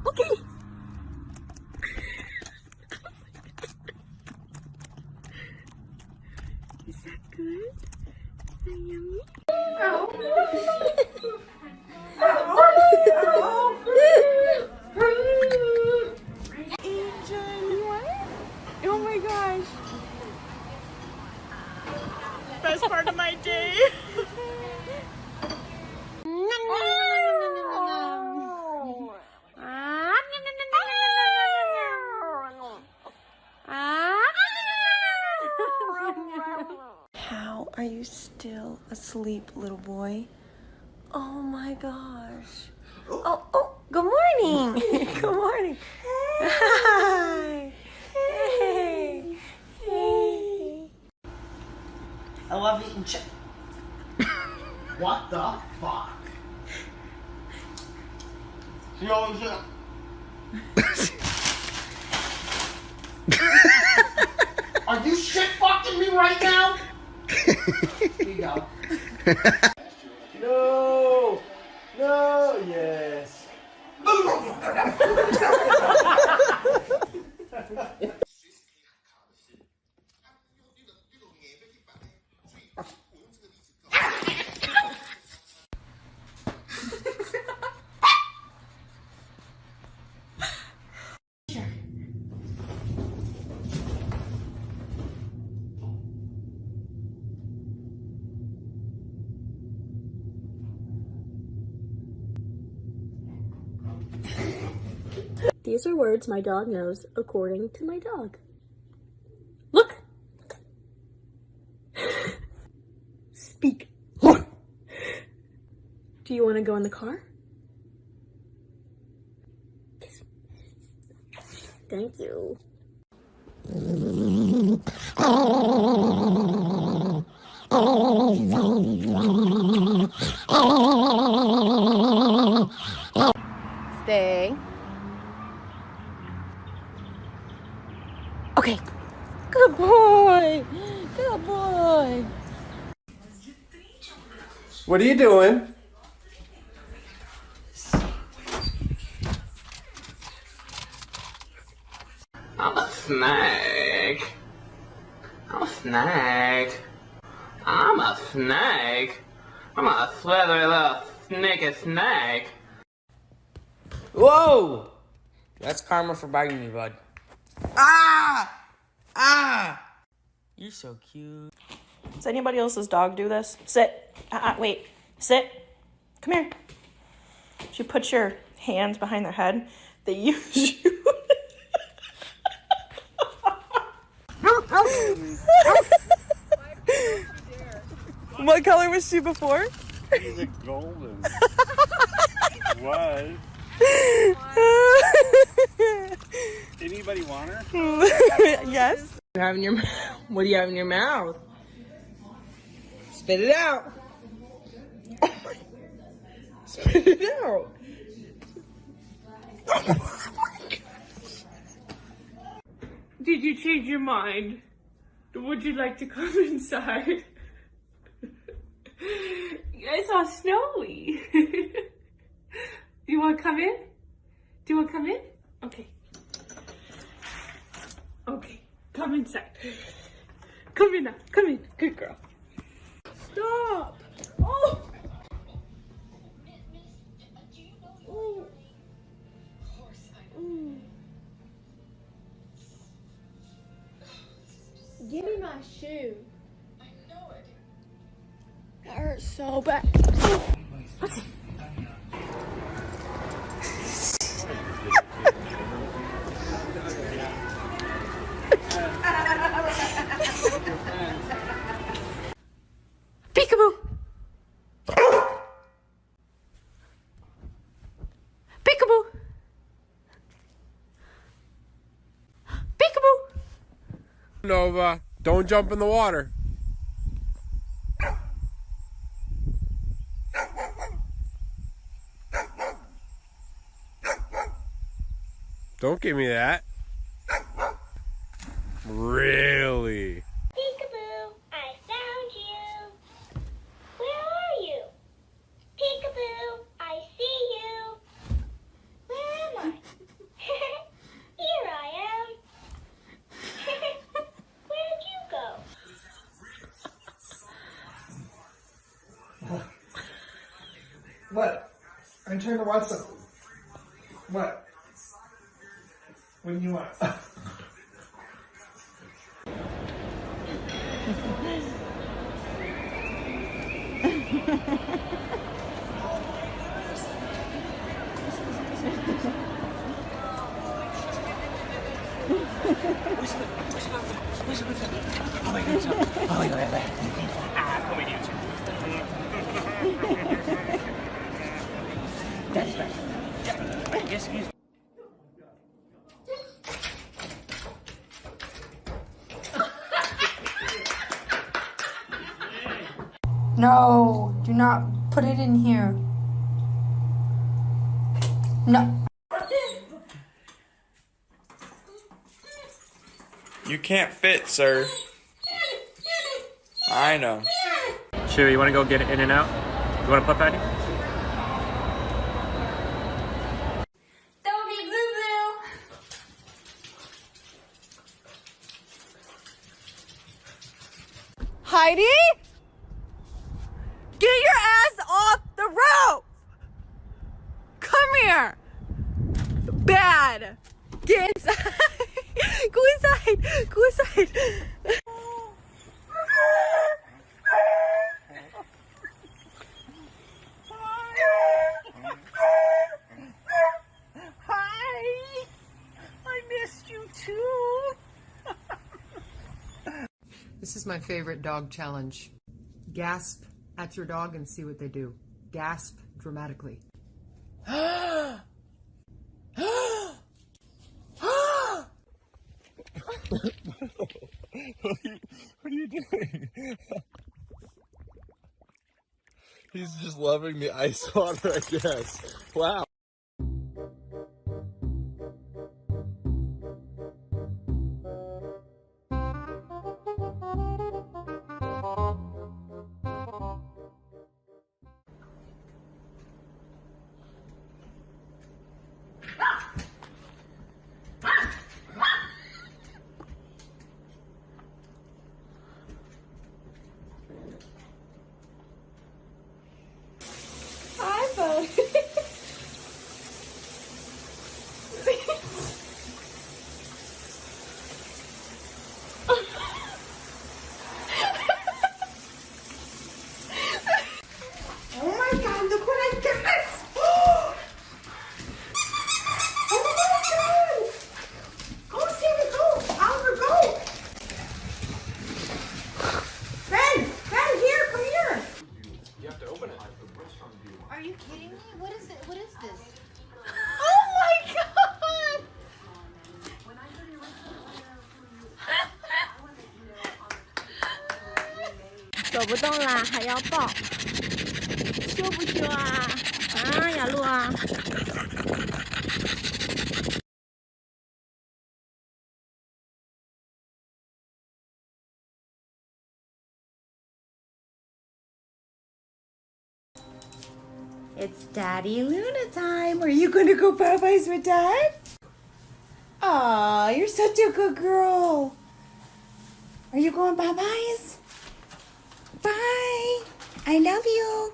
Okay. Is that good? Is that yummy? Angel, you want it? Oh my gosh. Best part of my day. How are you still asleep, little boy? Oh my gosh. Oh, good morning. Good morning. Hi. Hey. Hey. I love eating chicken. What the fuck? You always Are you shit fucking me right now? Here you go. No! No! Yes! These are words my dog knows according to my dog. Look! Speak. Do you want to go in the car? Thank you. Stay. Okay. Good boy. Good boy. What are you doing? I'm a snake. I'm a snake. I'm a snake. I'm a slithery little sneaky snake. Whoa! That's karma for biting me, bud. Ah! Ah! You're so cute. Does anybody else's dog do this? Sit. Wait. Sit. Come here. You put your hands behind their head. They use you. What color was she before? She's a golden. Was. Anybody want her? Yes. What do you have in your mouth? Spit it out. Oh my. Spit it out. Oh my gosh. Did you change your mind? Would you like to come inside? It's all snowy. Do you want to come in? Do you want to come in? Okay. Okay. Come inside. Come in now. Come in. Good girl. Stop. Oh. Oh. Give me my shoe. That hurts so bad. What's it? Peekaboo! Peekaboo! Peekaboo! Nova, don't jump in the water. Don't give me that. Really? Peekaboo, I found you. Where are you? Peekaboo, I see you. Where am I? I'm trying to watch something. What? What do you want? No, do not put it in here. No. You can't fit, sir. I know. Chewy, you want to go get in and out? You want to put Patty? Don't be blue blue. Heidi? Get your ass off the roof! Come here! Bad! Get inside! Go inside! Go inside! Hi! I missed you too! This is my favorite dog challenge. Gasp at your dog and see what they do. Gasp dramatically. What are you doing? He's just loving the ice water, I guess. Wow. Hi, bud. Oh my god, look what I got! Oh my god! Go, Sammy, go! Oliver, go! Ben, here, come here! Are you kidding me? What is it? What is this? Oh my god! 走不动啦，还要抱，羞不羞啊？啊，雅露啊！ It's Daddy Luna time. Are you gonna go bye-byes with Dad? Aw, you're such a good girl. Are you going bye-byes? Bye. I love you.